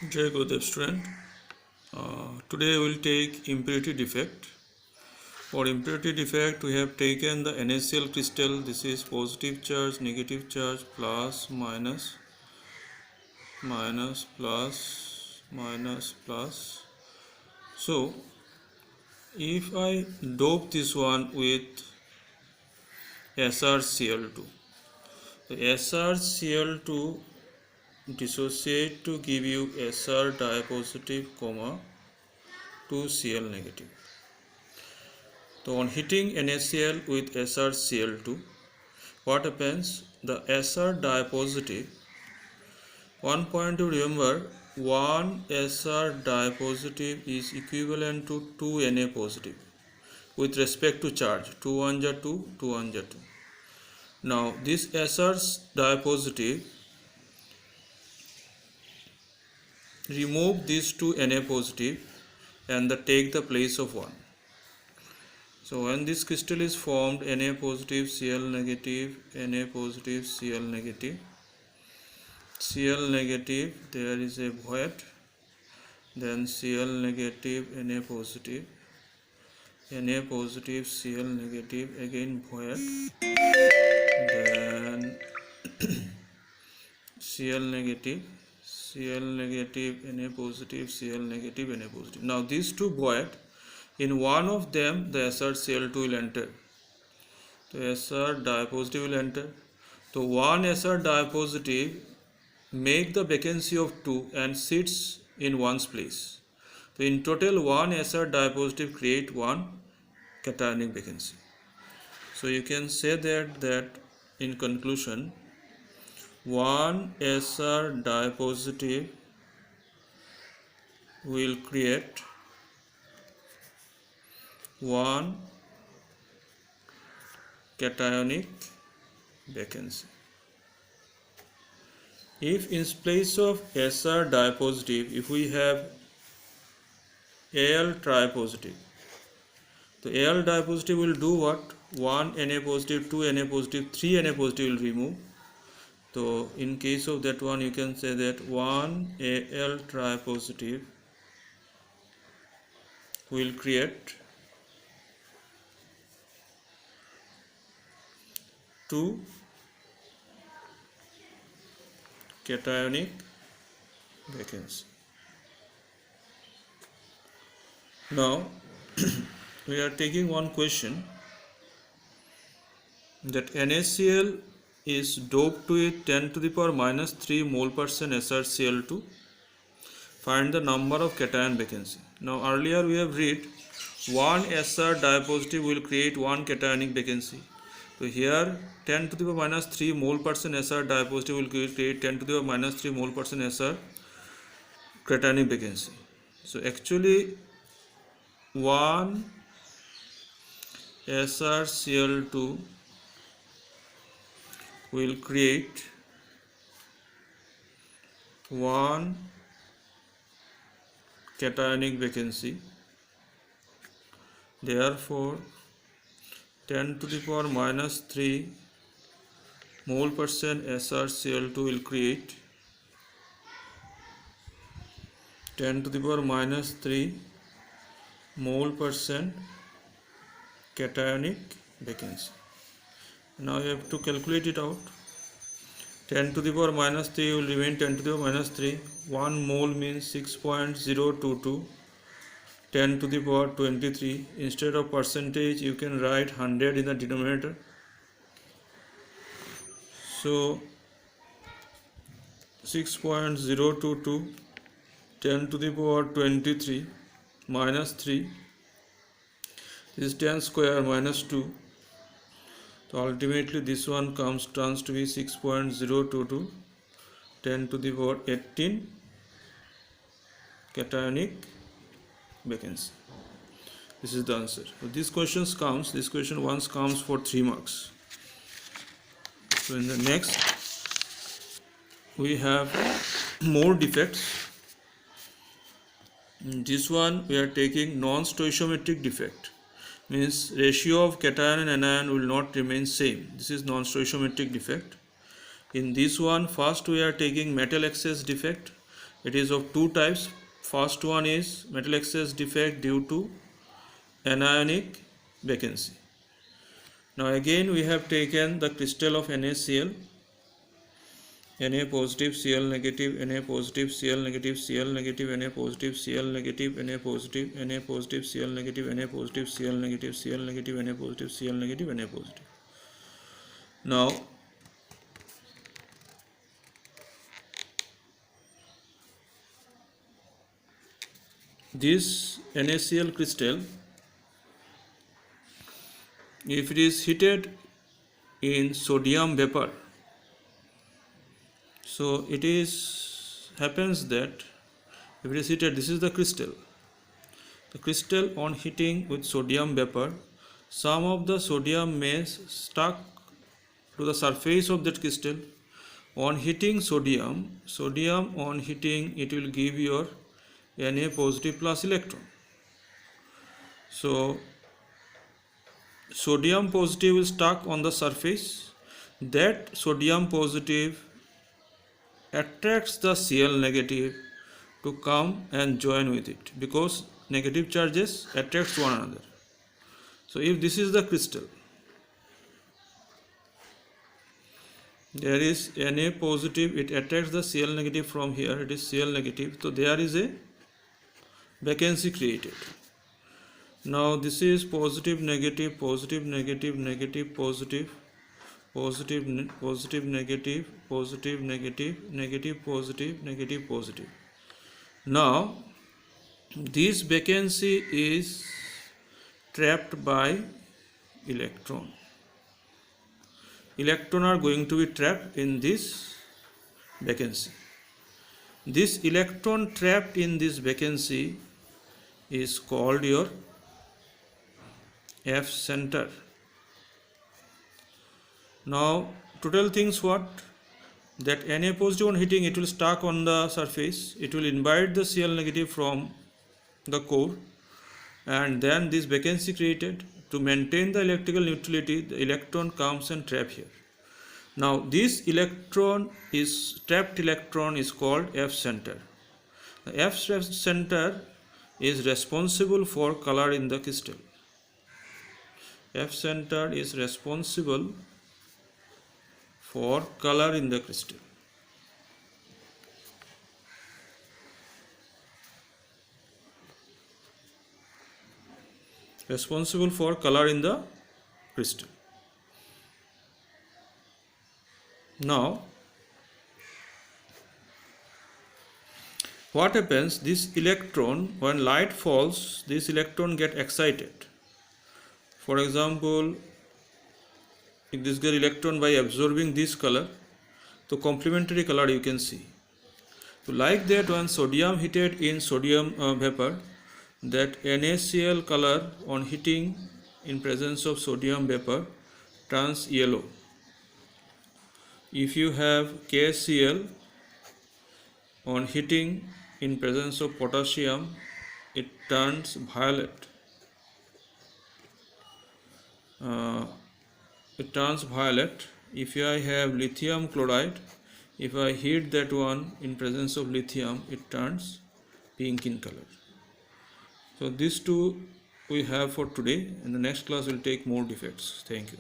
Jai Gurudev student. Today we will take impurity defect. For impurity defect we have taken the NaCl crystal. This is positive charge, negative charge, plus, minus, minus, plus, minus, plus. So if I dope this one with SrCl2, the SrCl2 dissociate to give you Sr dipositive, 2Cl negative. So on hitting NaCl with SrCl2, what happens? The Sr dipositive, one point to remember, one Sr dipositive is equivalent to 2 Na positive with respect to charge, 2 1 ja 2, 2 1 ja 2. Now this Sr dipositive remove these 2 Na positive and take the place of 1. So when this crystal is formed, Na positive, Cl negative, Na positive, Cl negative, Cl negative, there is a void, then Cl negative, Na positive, Cl negative, again void, then Cl negative, Na positive, Cl negative, Na positive. Now these two void, in one of them the SrCl2 will enter. So Sr dipositive will enter. So one Sr dipositive make the vacancy of 2 and sits in one's place. So in total one Sr dipositive create one cationic vacancy. So you can say that in conclusion, one Sr dipositive will create one cationic vacancy. If in place of Sr dipositive, if we have Al tripositive, the Al dipositive will do what? 1 Na positive, 2 Na positive, 3 Na positive will remove. So in case of that one, you can say that 1 Al tripositive will create 2 cationic vacancy. Now we are taking one question that NaCl is doped with 10 to the power minus 3 mole percent SrCl2. Find the number of cation vacancy. Now earlier we have read one Sr dipositive will create one cationic vacancy. So here 10 to the power minus 3 mole percent Sr dipositive will create 10 to the power minus 3 mole percent Sr cationic vacancy. So actually one SrCl2 will create one cationic vacancy. Therefore 10 to the power minus 3 mole percent SrCl2 will create 10 to the power minus 3 mole percent cationic vacancy. Now you have to calculate it out. 10 to the power minus 3 will remain 10 to the power minus 3. 1 mole means 6.022. 10 to the power 23. Instead of percentage, you can write 100 in the denominator. So 6.022 10 to the power 23 minus 3. This is 10 square minus 2. So ultimately this one turns to be 6.022 10 to the power 18 cationic vacancy. This is the answer. So this question once comes for 3 marks. So in the next we have more defects. In this one we are taking non-stoichiometric defect. Means ratio of cation and anion will not remain same. This is non-stoichiometric defect. In this one, first we are taking metal excess defect. It is of two types. First one is metal excess defect due to anionic vacancy. Now again we have taken the crystal of NaCl, Na positive, Cl negative, Na positive, Cl negative, Cl negative, Na positive, Cl negative, Na positive, Na positive, Cl negative, Na positive, Cl negative, Cl negative, Na positive, Cl negative, Na positive. Now this NaCl crystal, if it is heated in sodium vapor, so it is happens that if it is heated, this is the crystal. The crystal on heating with sodium vapor, some of the sodium may stuck to the surface of that crystal. On heating sodium on heating, it will give your Na positive plus electron. So sodium positive is stuck on the surface. That sodium positive attracts the Cl negative to come and join with it, because negative charges attracts one another. So if this is the crystal, there is Na positive, it attracts the Cl negative from here, it is Cl negative, so there is a vacancy created. Now this is positive negative, positive negative, negative positive, positive positive negative, positive negative, negative positive, negative positive. Now this vacancy is trapped by electron. Electron are going to be trapped in this vacancy. This electron trapped in this vacancy is called your F center. Now to tell things what, that Na positive on heating, it will stuck on the surface, it will invite the Cl negative from the core, and then this vacancy created. To maintain the electrical neutrality, the electron comes and trap here. Now this electron is trapped electron is called F center. The F center is responsible for color in the crystal. F center is responsible for color in the crystal. Responsible for color in the crystal. Now what happens, this electron, when light falls, this electron get excited. For example, if this get electron by absorbing this color, so complementary color you can see. So like that, when sodium heated in sodium vapor, that NaCl color on heating in presence of sodium vapor turns yellow. If you have KCl on heating in presence of potassium, it turns violet. It turns violet. If I have lithium chloride, if I heat that one in presence of lithium, it turns pink in color. So these two we have for today. In the next class we'll take more defects. Thank you.